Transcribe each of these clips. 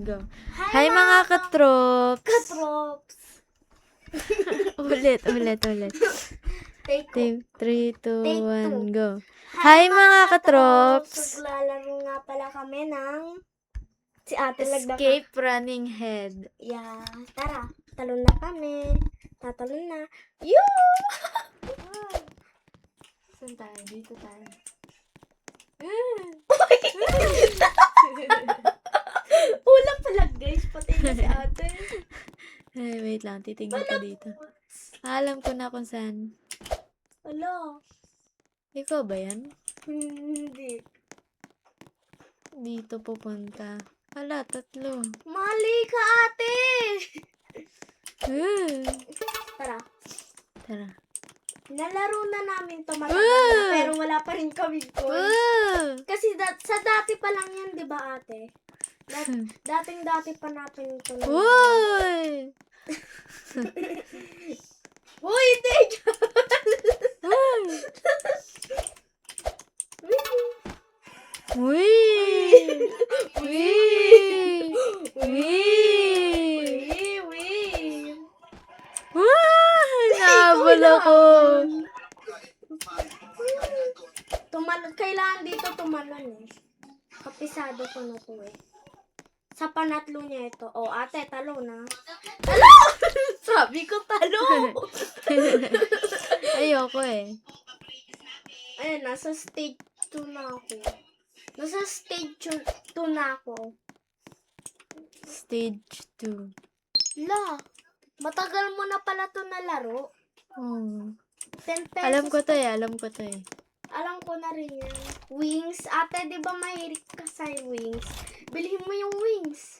go. Hi mga katrops! Katrops! ulit. Take 3, 2, Take 1, two. go. Hi mga katrops! Maglalaro nga pala kami ng si Ate Lagda. Escape running head. Yeah. Tara, talon na kami. Tatalon na. Yoo! Saan tayo? Dito tayo. Ulang pala guys, patay na si Ate. Ay, wait lang. Titingnan ko dito. Alam ko na kung saan. Ala. Ikaw ba yan? Hindi. Dito pupunta. Hala, 3. Mali ka, Ate! Tara. Tara. Nalaro na namin to matagal na, pero wala pa rin kami coins. Kasi sa dati pa lang yan, di ba, Ate? Dating-dati pa natin ito na. Uy! Uy, hindi! Uy! Nahabol ako. Kailangan dito tumalon eh. Kapisado ko na to eh. Sa panatlo niya ito. Oh, Ate, talo na. Talo! Sabi ko talo! Ayoko eh. Ayun, nasa stage 2 na ako. Nasa stage 2 na ako. Stage 2. La, matagal mo na pala to na laro. Oh. 10 pesos. Alam ko to eh. Alam ko na rin yan. Wings. Ate, di ba mahilig ka sa wings? Bilhin mo yung wings.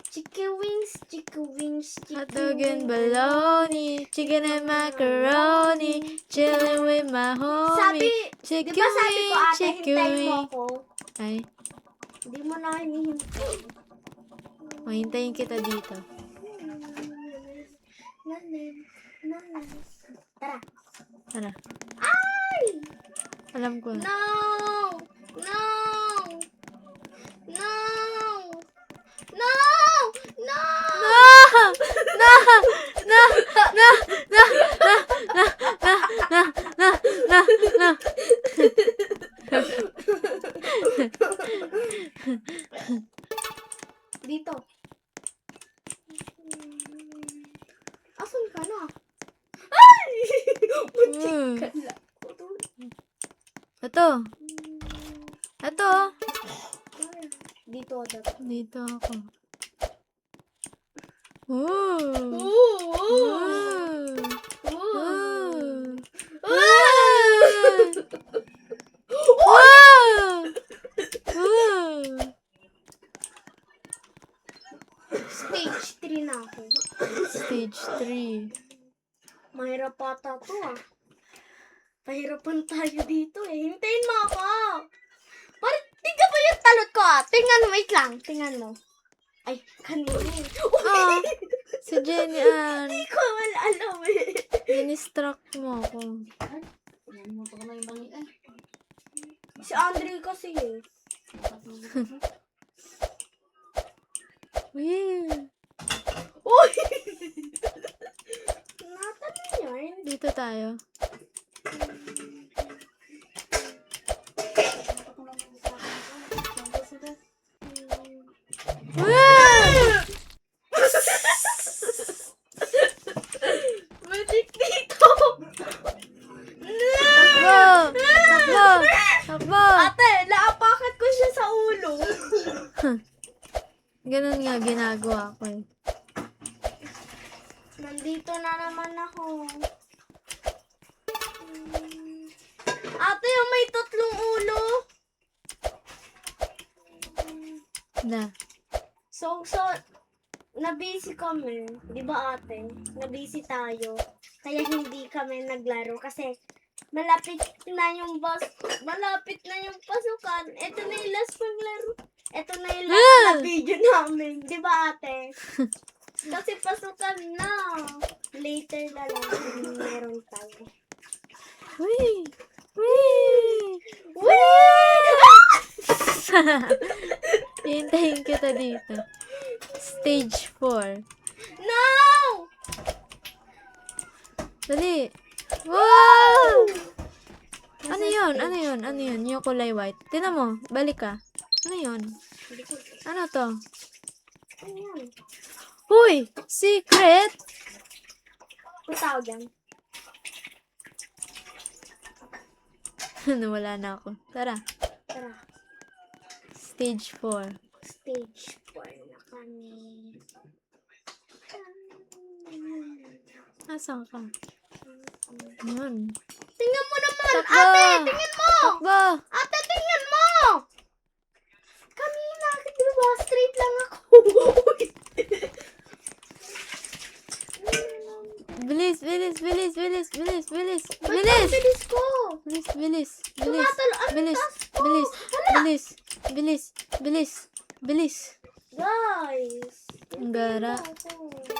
Chicken wings, chicken wings, chicken Hotdog and wings. bologna, chicken and macaroni, chilling with my Sabi, homie. di Chicken ba sabi ko, wing, Ate, chicken hintayin mo wing. ako? Ay, Hindi mo na hinihintay. mahintayin kita dito. Tara. Tara. Ay! Alam ko. No! No! No! No! No! Dito. Asan ka na? Ay! Muntik ka na. Ito. Dito ako. Dito ako. Ooh. Stage 3 na ako. Stage 3. Mahirap ata to ah. Pahirapan tayo dito eh. Hintayin mo ako. Bakit tingnan mo yung talot ko ah. Tingnan mo, wait lang. Tingnan mo. Ay, kanina. Ah, si Jenny Ann. Hindi ko wala alam eh. Dinistract mo ako. Si Andre kasi eh. Yeah. Uy! Natanong yun. Dito tayo. Madik dito! Takbo! Ate, naapakat ko siya sa ulo. Ganun nga ginagawa ko eh. Nandito na naman ako. Ate, yung may 3 ulo. Na. So, nabisi kami. Di ba ate? Nabisi tayo. Kaya hindi kami naglaro kasi malapit na yung pasukan. Ito na yung last paglaro. Ito na yung last na video namin. Di ba ate? Kasi pasukan na. Later na lang kung meron tayo. Wee! Wee! Hintayin kita dito. Stage 4. No! Dali. Wow! Ano Nasa yun? stage Ano yun? Ano yun? Yung kulay white. Tingnan mo. Balik ka. Ano yun? Ano to? Ano yan? Huy! Secret! May tao dyan. Nawala na ako. Tara. Tara. Stage 4. Stage 4 na kami. Nasaan ka? Yun. Tingnan mo naman! Takbo! Ate! Tingnan mo! Takbo! Ate, tingnan mo! Kanina, diba? Straight lang ako. Bilis, bilis, bilis, bilis, bilis, bilis, Ba't bilis! ang bilis ko? Bilis, bilis, bilis, Tumatalo. Ang bilis, taas ko. bilis, Hala! bilis, bilis, bilis, bilis. Guys. Ang gara. Hintayin mo ako.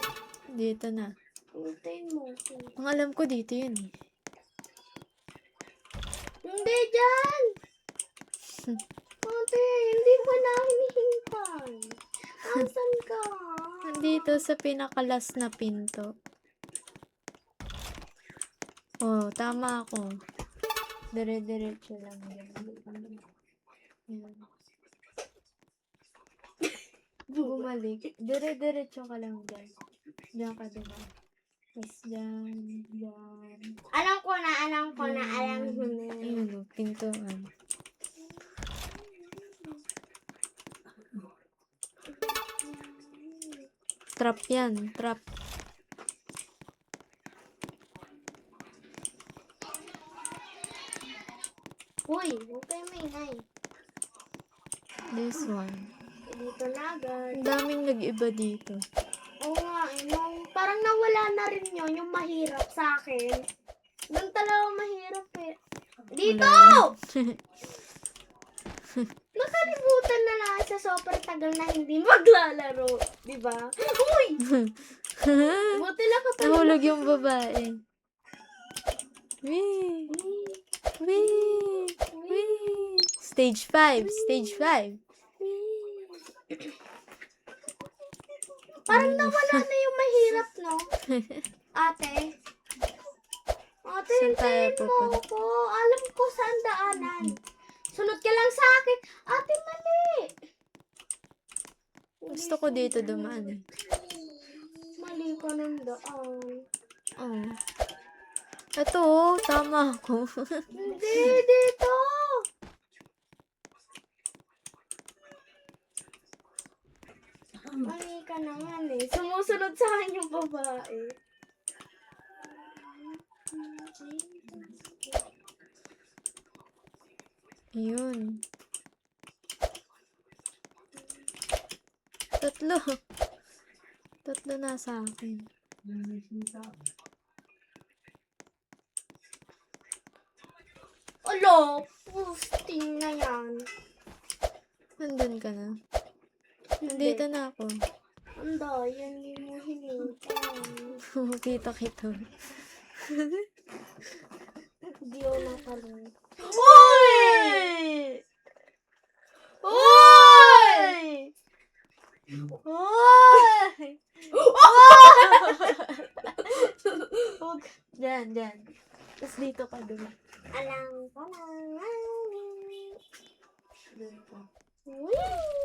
Dito na. Hintayin mo ako. Ang alam ko dito yun eh. Hindi dyan. Ate, hindi mo na hinihintay. Asan ka? Nandito sa pinakalas na pinto. Oh, tama ako. Dire-diretso lang yan. Yan. Bumalik. Dire-diretso ka lang dyan. Diyan ka diba? Tapos dyan, dyan. Alam ko na, alam ko na, alam ko na. Ayun o, pintuan. Trap yan, trap. Uy, huwag kayo maingay. This one. Dito na agad. Ang daming nag-iba dito. Oo nga, parang nawala na rin yun, yung mahirap sa akin. Doon talaga mahirap eh. Dito! Nakalimutan na lang sa super tagal na hindi maglalaro. Diba? Uy! Buti lang ka pala. Nahulog yung babae. Wee! Wee! Wee! Stage 5. Stage 5. Parang nawala na yung mahirap, no? Ate? Ate, Saan tayo hintayin mo pupunta? ako. Alam ko saan daanan. Sunod ka lang sa akin. Ate, mali. Gusto ko dito dumaan eh. Mali ka ng daan. Oh. Ito oh, tama ako. Hindi, dito. Mali ka naman eh. Sumusunod sa akin yung babae. Yun. Tatlo. Tatlo na sa akin. Alo, posting na yan. Nandun ka na. Nandito na ako. Anda, yan yung mo hinintay. Kita. Hindi ako nakalun. Uy! Uy! Uy! Diyan. Tapos dito ka dun. Alam ko na. Dun ka. Uy!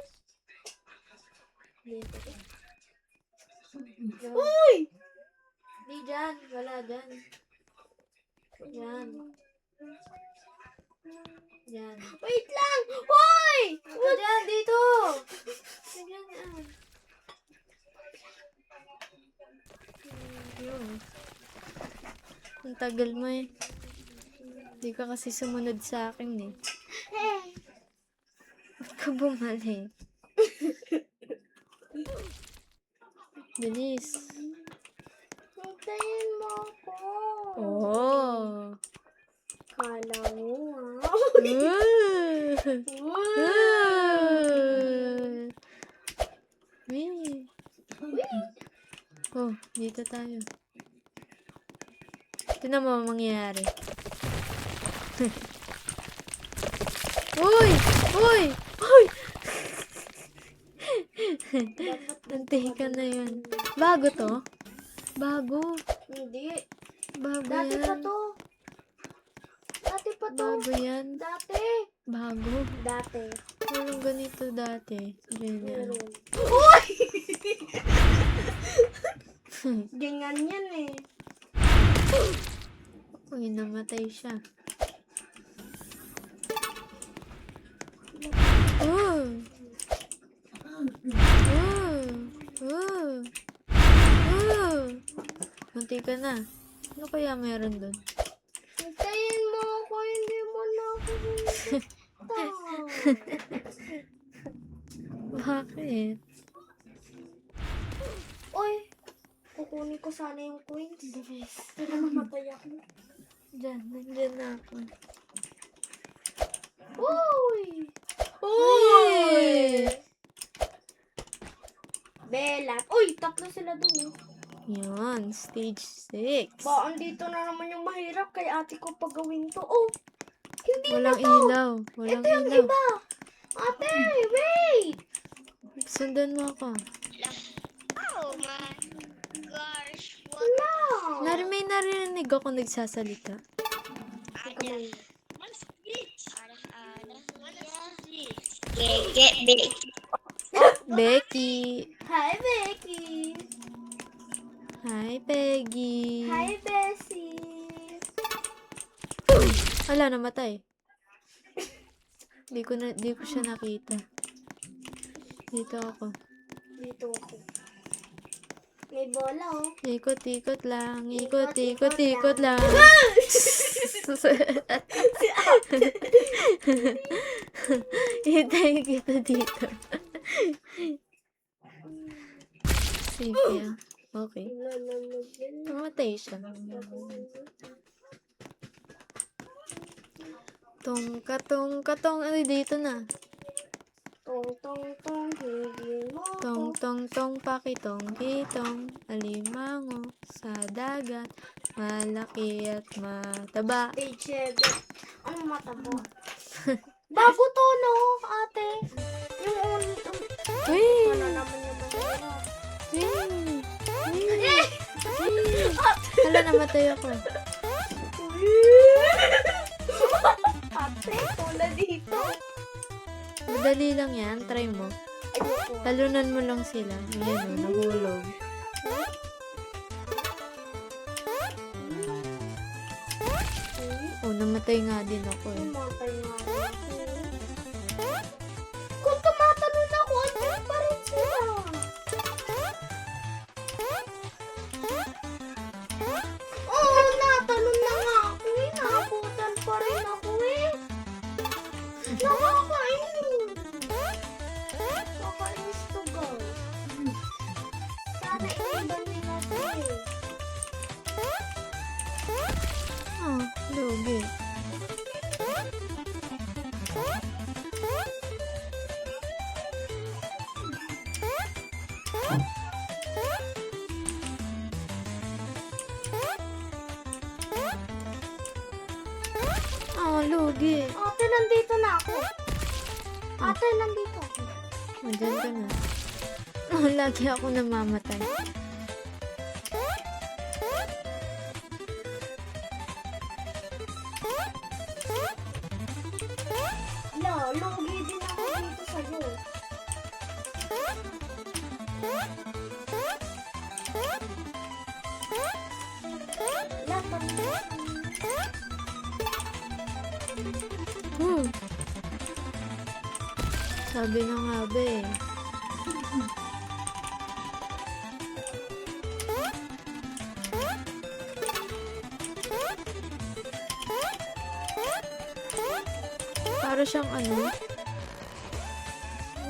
Dito ka. Uy! Di dyan. Wala dyan. Yan. Yan. Wait lang! Uy! Dyan, dito! Dyan, Yun. Ang tagal mo eh. Di ka kasi sumunod sa akin eh. Eh, Ba't ka bumalik? Bilis. hintayin mo ako. Oh! Kala mo ah. Wee. Oh, dito tayo. Tignan mo ang mangyayari. Uy! Uy! Uy! Dapat Nantikan na yun. Bago to? Bago. Hindi. Bago Dati pa yan. to. Dati pa to. Bago yan. Dati. Bago. Dati. Walang ganito dati. Ganyan. Meron. Uy! Ganyan yan eh. Uy, namatay siya. Oh! Oh! Oh! Oh! Munti ka na. Ano kaya meron dun? Hintayin mo ako, hindi mo na ako hintayin. Bakit? Uy, kukunin ko sana yung coins. Pero mamatay ako. Nandyan na ako. Uy! Uy! Bella. Uy, tatlo sila dun eh. Yan, stage 6. Ba, andito na naman yung mahirap kay ate ko pagawin to. Oh, hindi Walang na to. ilaw. Walang Ito yung ilaw. iba. Ate, wait! Sundan mo ako. Oh my gosh, what Wala. May narinig ako nagsasalita. ada? What's this? What is this? Get big. Becky. Hi, Becky. Hi, Peggy. Hi, Bessie. Wala, namatay. Di ko siya nakita. Dito ako. Dito ako. May bola, oh. Ikot-ikot lang. Ikot-ikot lang. Hintayin kita dito. Sige ah. Okay. Namatay siya. Tong-katong-katong. Ano dito na? Tong, tong, tong, hindi mo ko. Tong-tong-tong pakitong kitong. Alimango sa dagat. Malaki at mataba. Stage 7. Ano matabo? Bago to, no, ate? Yung Uy! ano naman yung mahirap. Hala, namatay ako. Ate, wala dito. Madali lang yan. Try mo. Ayoko. Talunan mo lang sila. Ayan o, nahulog. Oh, namatay nga din ako eh. Tumatay nga ako. Kung tumatalon ako, andyan pa rin sila. Oo, natalon na nga ako eh. Naabutan pa rin ako eh. Nakakainis. Nakakainis to, guys. Sana iniban nila to eh. Ah, lugi. Ah, lugi. Ate, nandito na ako. Ate, nandito ako. Andyan ka na. Oh, lagi ako namamatay. La, lugi din ako dito sa'yo. La, Sabi na nga ba eh. Para siyang ano.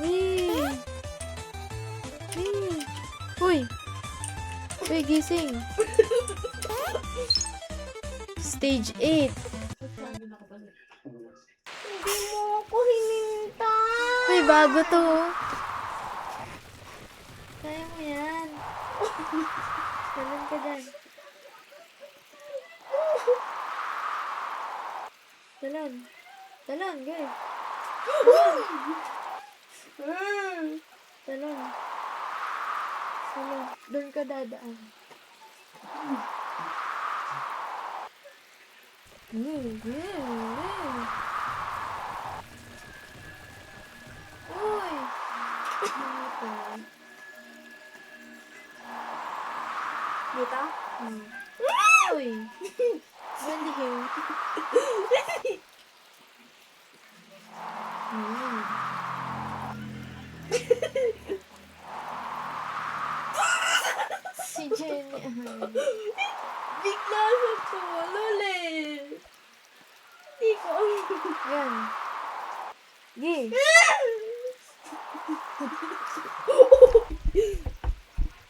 Wee! Wee! Uy! Uy, gising! Stage 8. hindi mo ako hinintay. Uy, bago to. Oh. Kaya mo yan. Talon ka dyan. Talon. Talon, guys. Talon. Ano, doon ka dadaan. Uy! Dito. Dito? Uy! Maliw. Si Jenny. Bigla siya tumalol eh. Hindi ko. Yan. Gi.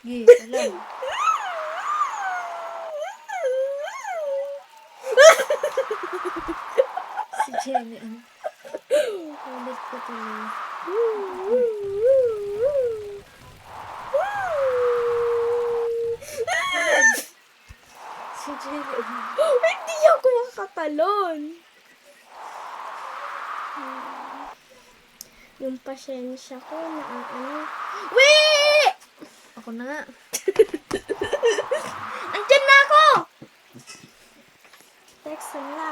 Gi, alam. Si Jenny. Ulit ko tuloy. Si Jenny. Hindi ako makatalon. Yung pasensya ko na ano. Wait! Ako na nga. Andyan na ako! Text na.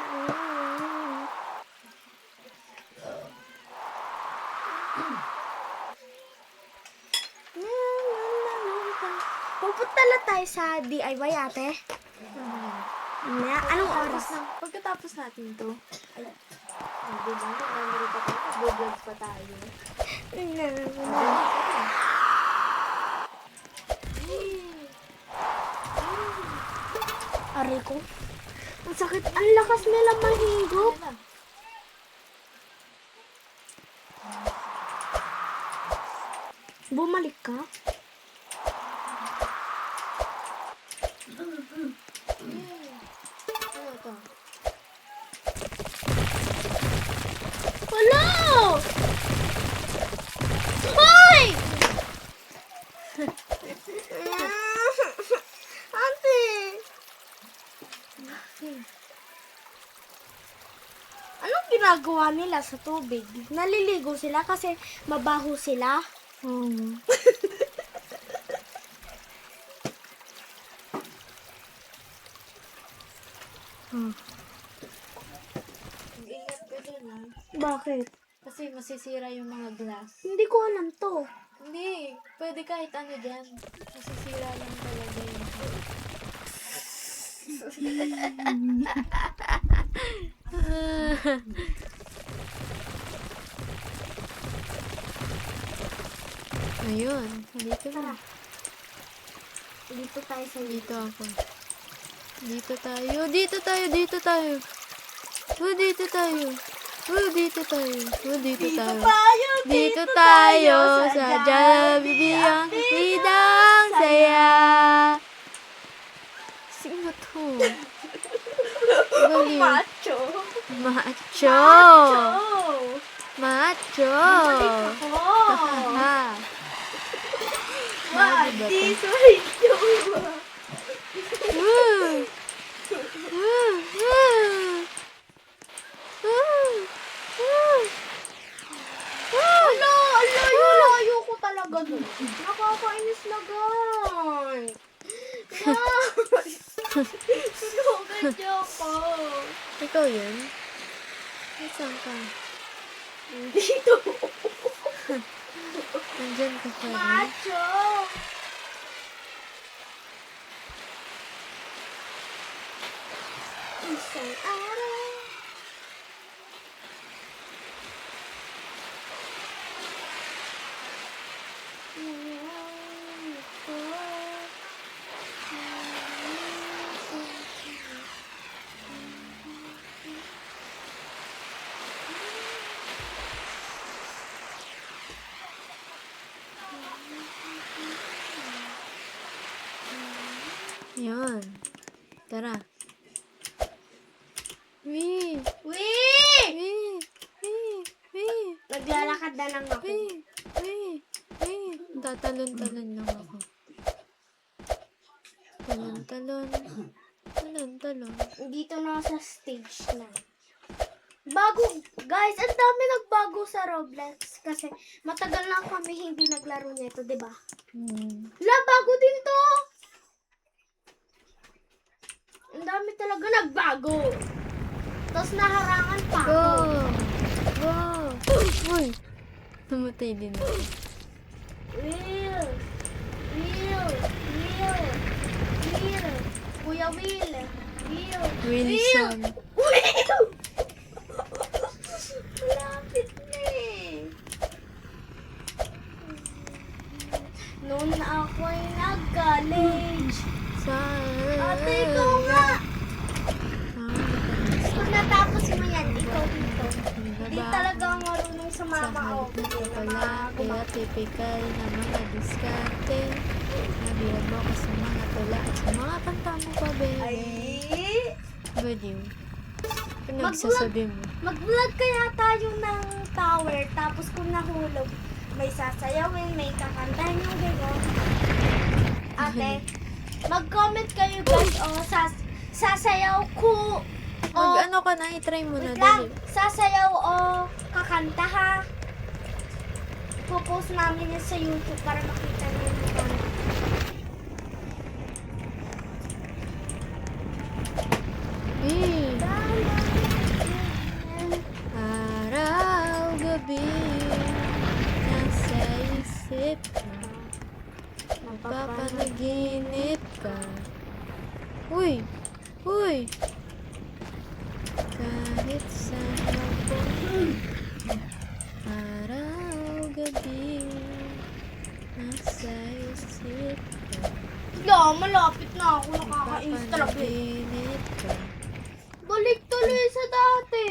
Pupunta lang tayo sa DIY ate. Anong oras? Pagkatapos natin to. Ay. Hindi ba? Memory pa tayo. Vlog pa tayo. Aray ko. Ang sakit. Ang lakas nila mahigop. Bumalik ka? Ano to? Wala! Hoy! Ate! Anong ginagawa nila sa tubig? Naliligo sila kasi mabaho sila. Mag-ingat ka dun ah. Bakit? Kasi masisira yung mga glass. Hindi ko alam to. Hindi. Pwede kahit ano dyan. Masisira lang talaga yun. Ayun. Dito na. Dito tayo sa Dito ako. Dito tayo. Dito tayo. Dito tayo. Dito tayo. Dito tayo. Dito tayo. Dito tayo sa Jollibee ang bidang saya. Sino to? Galing. Macho. Macho. Macho. Ako. Ha. Mati sa ito. Layo ko talaga dun. Nakakainis na guys. Sugat niyo ako. Ikaw yun? Saan ka? Dito. Nandyan ka pa rin. Macho. Isang araw. Yun. Tara. Wee! Wee! Wee! Wee! Wee! Naglalakad na lang ako. Wee! Wee! Wee! Tatalon-talon lang ako. Talon-talon. Talon-talon. Dito na sa stage na. Bago, guys, ang dami nagbago sa Roblox kasi matagal na kami hindi naglaro nito, di ba? La, bago din to! Ang dami talaga nagbago. Tapos naharangan pa Go! ako. Wow! Uy! Namatay din ako. Will! Kuya Will! Wilson. Will! Malapit na eh. Noon ako'y nag-college. Sa... Ate, ikaw nga! Pag natapos mo yan, ikaw dito. Di talaga ako marunong sa mama o. Pala, kaya typical na mga diskarte. Nabiyag mo ako sa mga tula at sa mga kanta mo pa, baby. Ay! Baliw. Pinagsasabi mo. Mag-vlog kaya tayo ng tower, tapos kung nahulog, may sasayawin, may kakantahin yung gano'n. Ate, mag-comment kayo guys, sasayaw ko, Mag-ano ka na, i-try mo na. wait lang, Dali. sasayaw o kakanta ha. Popost namin yan sa YouTube para makita nyo yung kanta. Araw, gabi, nasa isip ka. Mapapanaginip ka. Uy! Uy! Kahit saan ako. Araw, gabi, nasa isip ka. Yeah, malapit na ako nakaka-install eh. Mapapanaginip ka. Balik tuloy sa dati.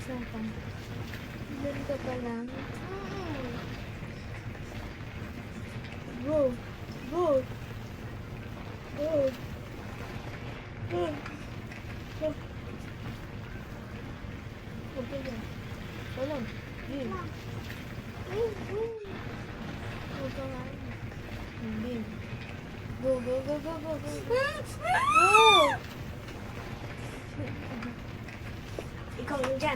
Saan ka? Doon ka pa lang. Go! Go! Go! Go! Go! Okay na. Walang. Game. Huwag ka nga. Game. Go, go, go, go, go, go. Go! Ikaw mo dyan.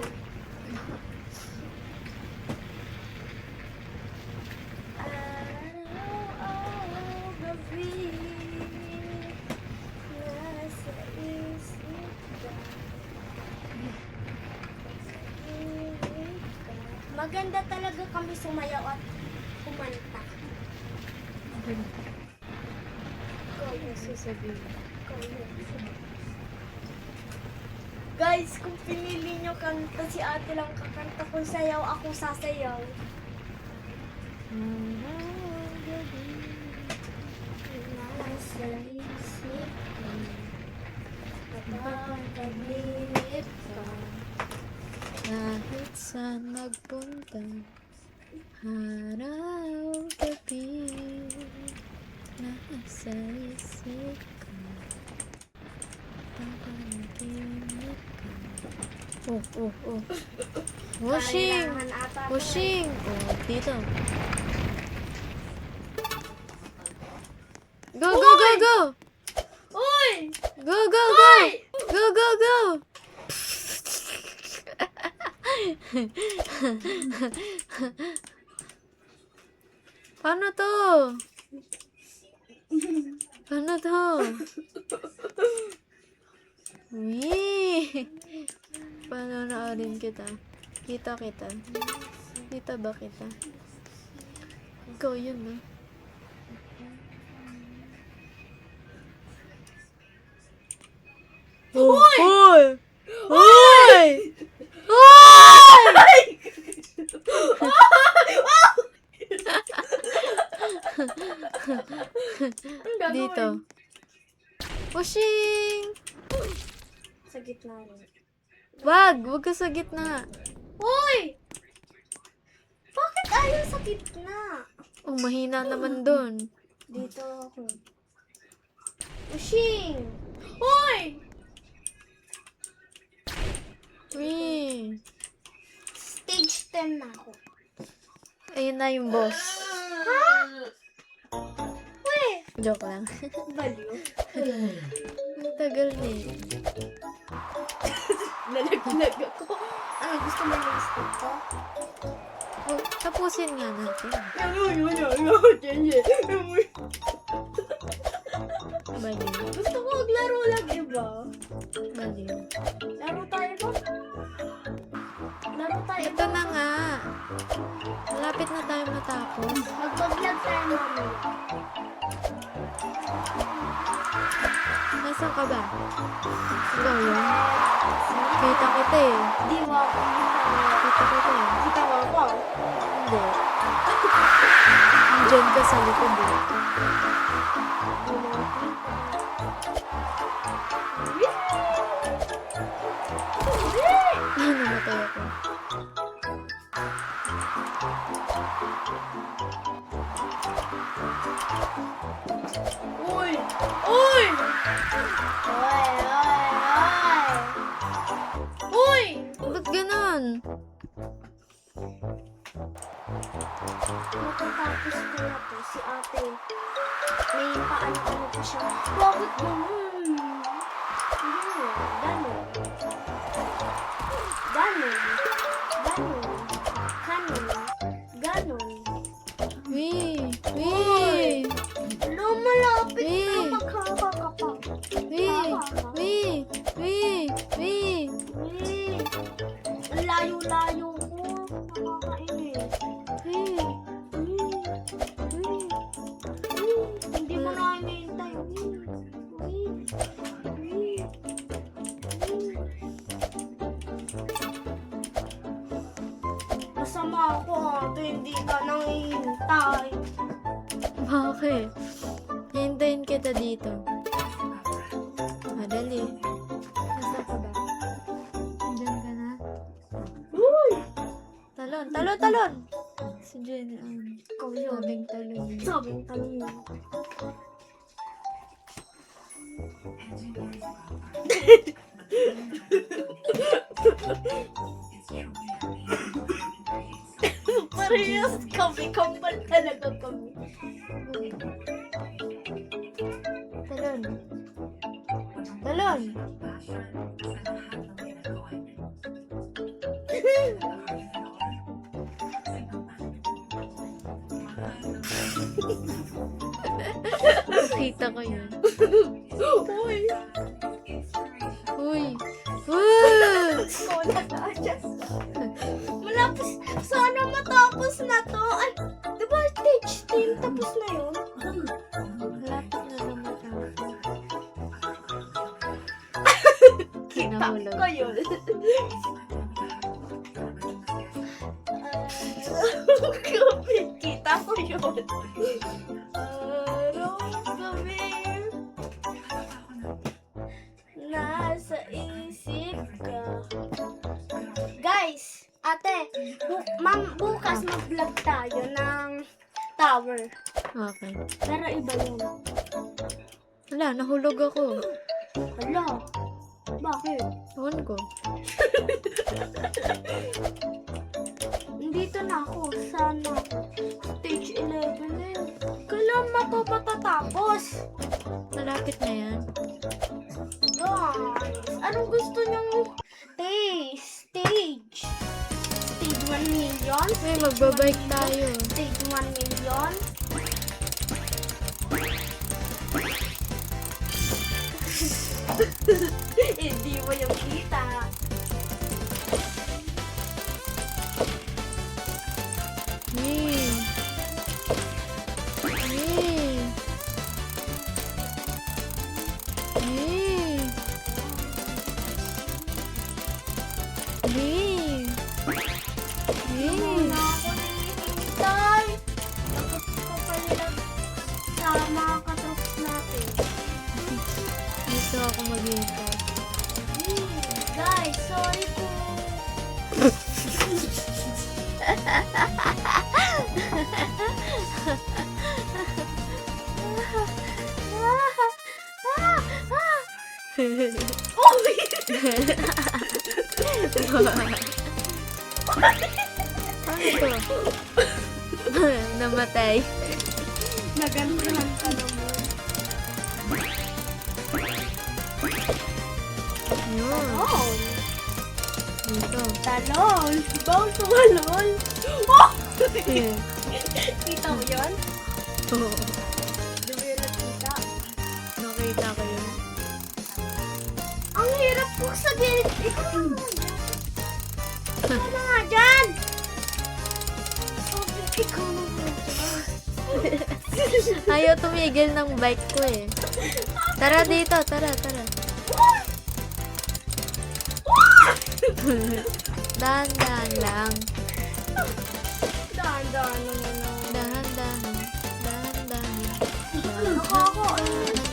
Maganda talaga kami sumayaw at kumanta. Ikaw yun. Sasabihin. Ikaw yun. Guys, kung pinili nyo kanta, si ate lang kakanta. Kung sayaw, ako sasayaw. Nasa isip ko, napapanaginip ka. Kahit saan magpunta, araw, gabi, nasa isip ka, papanaginip ka. Oh. Washing! Kailangan ata to. Washing! Oh, dito. Go, go, go, go! Uy! Go, go, go! Go, go, go! Paano to? Paano to? Wee! Panonoorin kita. Kita. Kita ba kita? Ikaw yun, no? Uy! Uy! Uy! Uy! Ang gagawin? Dito. Pushing! Sa gitna rin. Wag ka sa gitna. Uy! Bakit ayaw sa gitna? Oh, mahina naman doon. Dito ako. Pushing! Uy! Wee! Stage 10 na ako. Ayun na yung boss. Uy! Joke lang. Baliw. tagal na eh. Lalaglag ako. Ano, gusto mo yung stick ko? Oh, tapusin nga natin. Baliw. Gusto ko maglaro lang iba. Baliw. Laro tayo ba? Laro tayo Ito na nga. Malapit na tayo matapos. Magbablog tayo mamaya. Nasaan ka ba? Ikaw yun? Kita kita eh. Di mo ako Kita kita eh. kita mo ako. Hindi. Diyan ka sa likod eh. Di mo ako. Namatay ako. Uy! Uy! Uy! Uy! Ba't ganun? Matatapos ko na to si ate. May paano-ano pa siya. Bakit ganun? Ganon. Ganon. Ganon. Ganon. Ganon. Wee! Wee! Lumalapit na Eh. magkakakapag. Wee! Wee! Wee! Wee! Ang layo-layo ko. Nakakainis. Wee! Hindi mo na hinihintay. Masama ako ate, hindi ka nanghihintay. Bakit? Hintayin kita dito. Madali. Nasaan ka ba? Diyan ka na? Uy! Talon! Talon! Talon! Si Jenny. Ikaw yun. Sabing talon yun. Sabing talong yun. Parehas kami, kambal talaga kami. Talon. Talon! Nakita ko yun. Uy! Uy! Uy! Ikaw na tayo. Malapos, sana matapos na to. Ay, diba stage 10 tapos na yun? Malapit na naman ako. Kita Nahulog. ko yun. Kita ko yun. Araw-gabi nasa isip ka. Guys, ate, bukas mag-vlog tayo ng tower. Okay. Pero iba yun. Wala, nahulog ako. Hala, bakit? Ewan ko. Nandito na ako. Sana. Stage 11 na yun. Kailan na to patatapos? Malapit na yan. Guys, anong gusto niyong stage? Stage 1 million? Uy, magbabike tayo. Stage 1 million? Hindi mo yung kita. Yee! Yee! Yee! Yee! Yee! Na ako nahihintay. Tapos ko pala sa mga katroops natin. Gusto ako maghihintay. Guys, sorry po. Ano to? Namatay. Nagandahan ka naman. Yun. Talon. Dito. Talon. Bawal tumalon. Oh! Ayan. Kita mo yun? Oo. Di mo yun nakita? Nakita ko yun. Ang hirap po sa gilid. Ikaw na nga dyan. Ikaw na nga dyan. Sabi, ikaw na nga dyan. Ayaw tumigil ng bike ko eh. Tara dito, tara. Dahan-dahan lang. Daan-daan naman ako. Dahan-dahan. Nakaka-ano.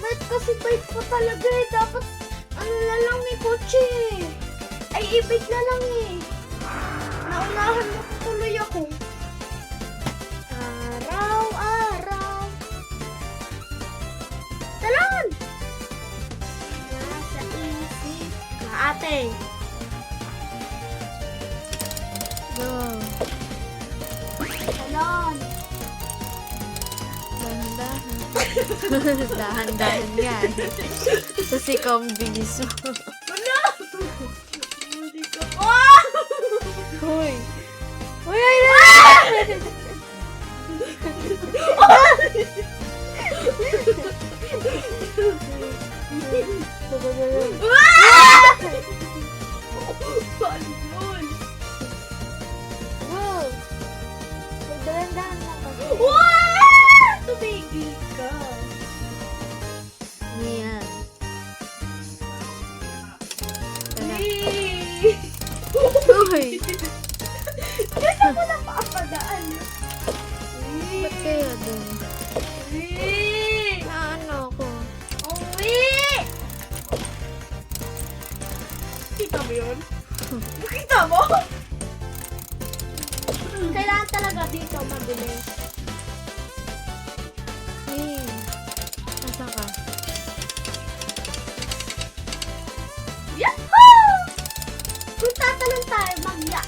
Ba't kasi bike pa talaga eh. Dapat ano na lang eh, kotse eh. Ay, i-bike na lang eh. Naunahan mo tuloy ako. Araw-araw. Talon! Nasa isip ka, ate. Go. Talon. Dahan-dahan. Dahan-dahan nga eh. Tapos ikaw ang bilis mo. Ano? Hindi ko. Oh! Hoy! Hoy, ay! Paano yun? Go! Dahan-dahan lang kasi. Wow! Tumigil ka. Yan. Tara. Yay! Hoy! Diyan ako lang makapadaan. Ba't kaya dun? Uwi! Ano ako? Uwi! Kita mo yun? Nakita mo? Kailangan talaga dito mabilis. Hey! Nasa ka? Yahoo! Kung tatalon tayo, mag-ya.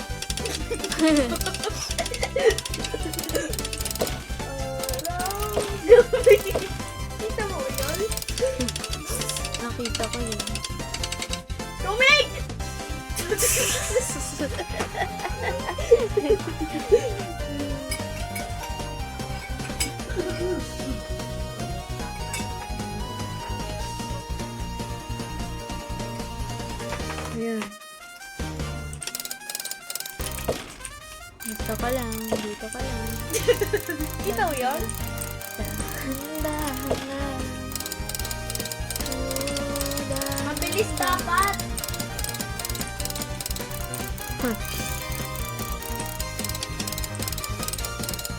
Kita mo yun? Nakita ko yun. Tumig! Ayan. Dito ka lang, dito ka lang. Kita mo yun? Dahan-dahan lang. Oh, dahan- Mabilis dapat.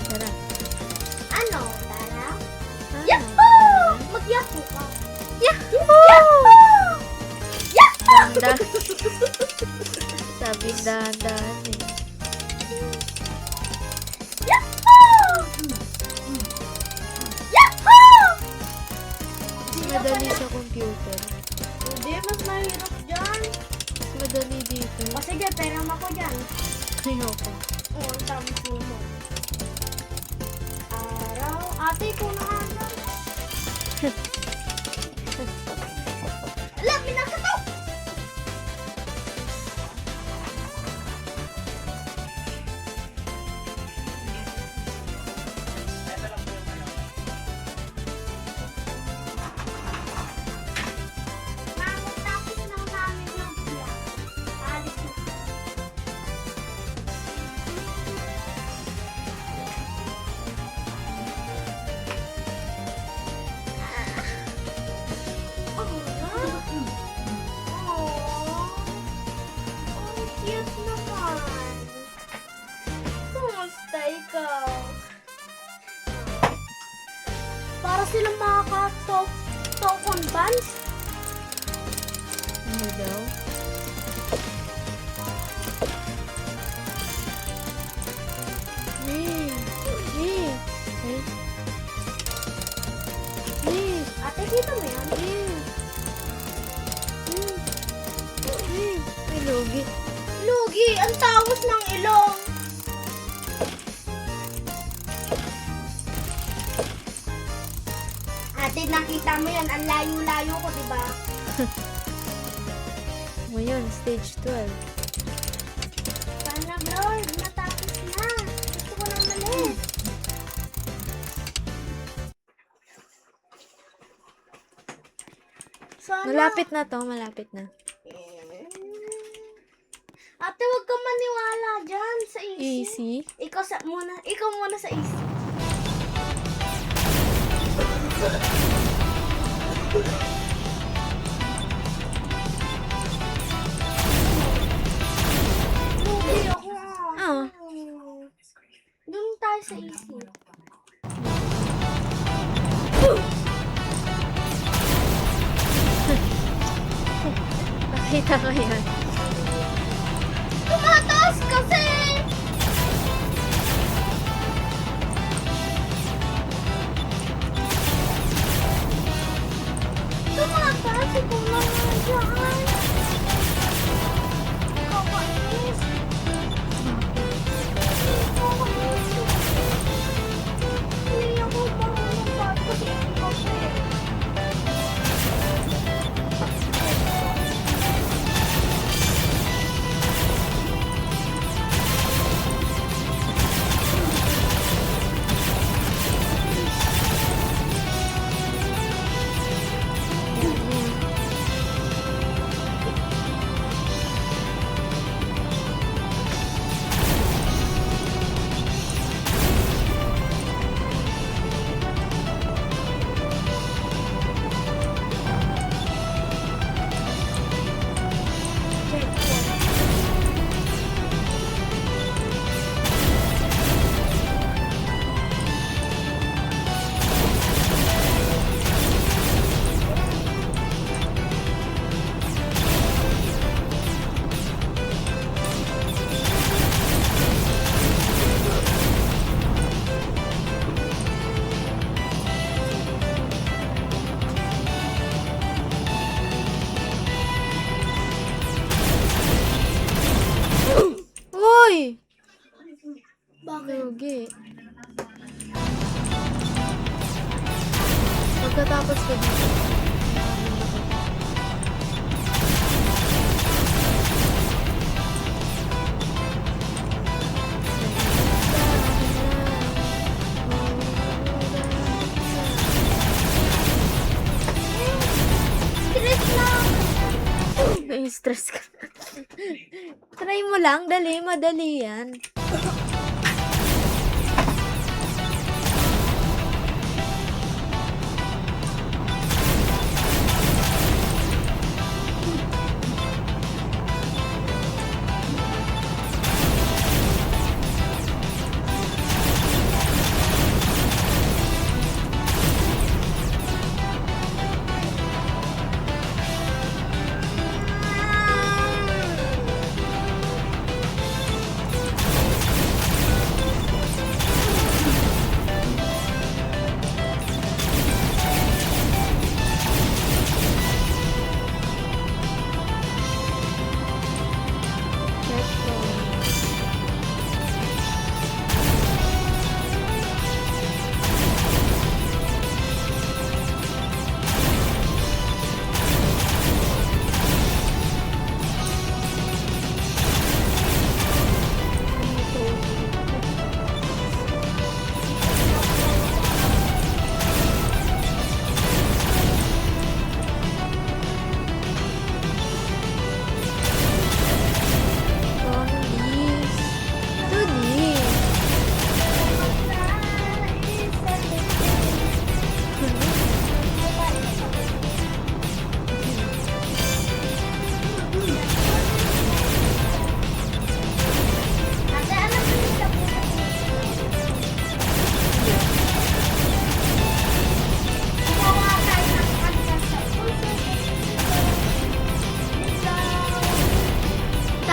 Tara. Ano? Tara? Ah, Yahoo! Mag-yahoo ka. Yahoo! Yahoo! Dahan-dahan. Sabi dahan-dahan eh. Yahoo! Yahoo! Mas madali sa computer. Hindi, mas mahirap dyan. Mas madali dito. O sige, pera mo ko dyan. Ayoko. Oo, ang tamis mo. Araw. Ate, ko na ano. Alam, minakato! Mamot tapos na namin ng biyak. Alis na. Ang cute naman. Kumusta ikaw? Para silang makaka-tokon bands. Ano daw? Eh. Eh. Eh. Eh. Ate, kita mo yan? May lugi. Lugi, ang tawas ng ilong. Ate, nakita mo yan, ang layo-layo ko, diba? Ngayon, stage 12. Sana, Lord, matapos na. Gusto ko na malis. Sana. Malapit na to, malapit na. Ate, huwag ka maniwala dyan sa easy. Easy. Ikaw muna sa easy. Lugi ako. Ah. Doon tayo sa easy. Nakita ko yan. Tumataas kasi! Tumataas, ikaw na nga dyan. Kakainis. Kakainis. Hindi ako marunong kasi kasi. Uy! Bakit? Lugi. Pagkatapos ko dito. Stress lang. May stress ka. Try mo lang, dali, madali yan.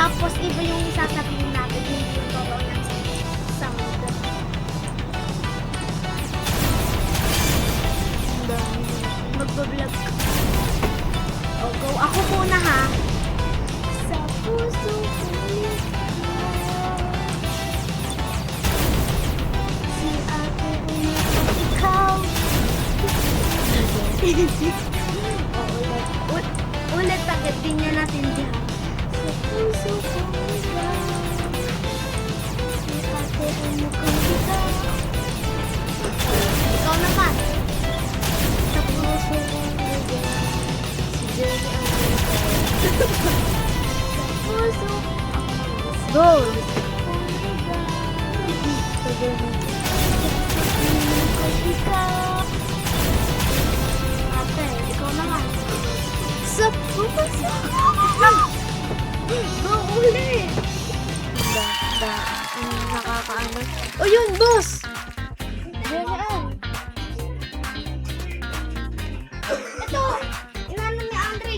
Tapos iba yung sasabihin natin, hindi yung totoo ng sound. Magbablog ka. O, go. Ako muna ha. Sa puso ko si ate ikaw. Ulit agad din niya natin diyan. Puso. Go! Ate, ikaw naman. Sa puso. Go ulit. Nakakaano. O yun, boss! Ganyan. Ito, inano ni Andre.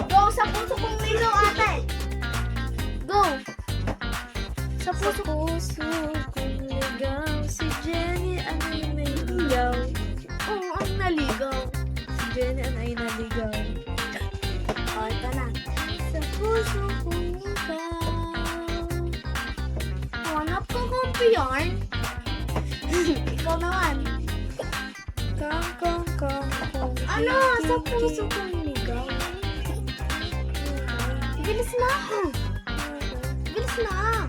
Go sa puso kong ligaw, ate. Go. Sa puso Puso kong ligaw, si Jenny ang may ligaw. kong ang naligaw. Si Jenny ang ay naligaw. O, ito na. Sa puso kong ligaw. Hanap ko kong yarn. Ikaw naman. Kang, kang, kang, kang. Ano? Sa puso kong ligaw. Bilis na. Bilis na.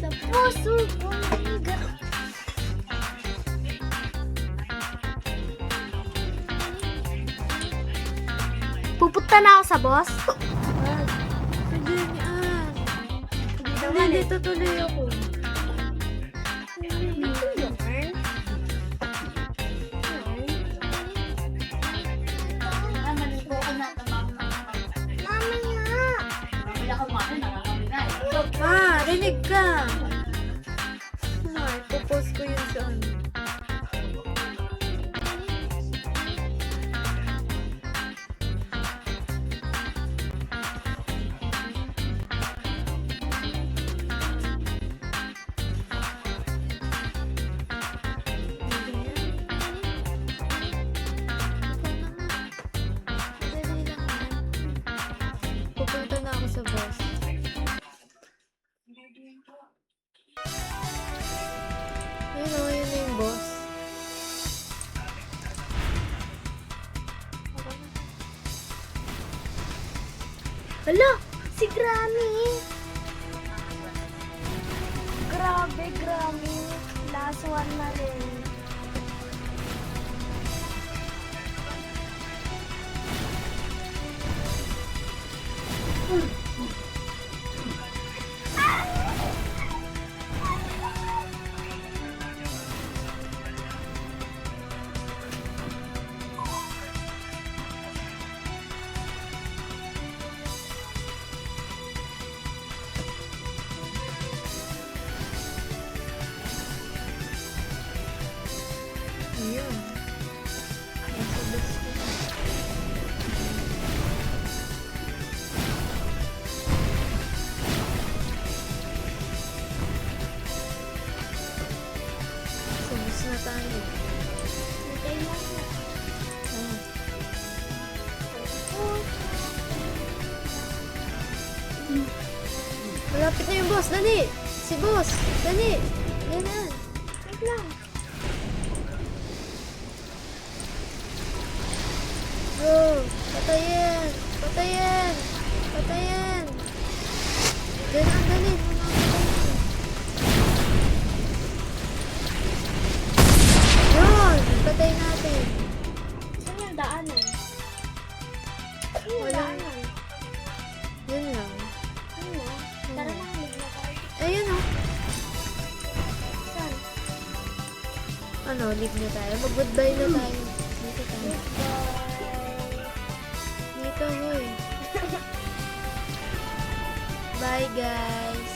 Sa puso kong ligaw. Pupunta na ako sa boss. Si Jenny ah. Hindi Hindi, naman eh. dito tuloy ako. Dito yarn. Ma, rinig ka. Ma, ipopost ko yun sa ano. Pupunta na ako sa boss. Ayun o, yun na yung boss. Hala, si Granny. Grabe, Granny. Last one na rin. Ayun. Nasa boss ko. So, boss na tayo. Hintay mo na. Ah. Malapit na yung boss. Dali! Si boss! Dali! Yan na. Wait lang. Go! Patayin! Patayin! Patayin! Dali, dali! Yun! Patay natin. Saan yung daanan? Saan yung Wala. daanan? Yun lang. Ano? Tara na, hindi na tayo. Ayun o. Saan? Ano, leave na tayo. Mag-goodbye na tayo. Dito tayo. Dito, hoy. Bye, guys.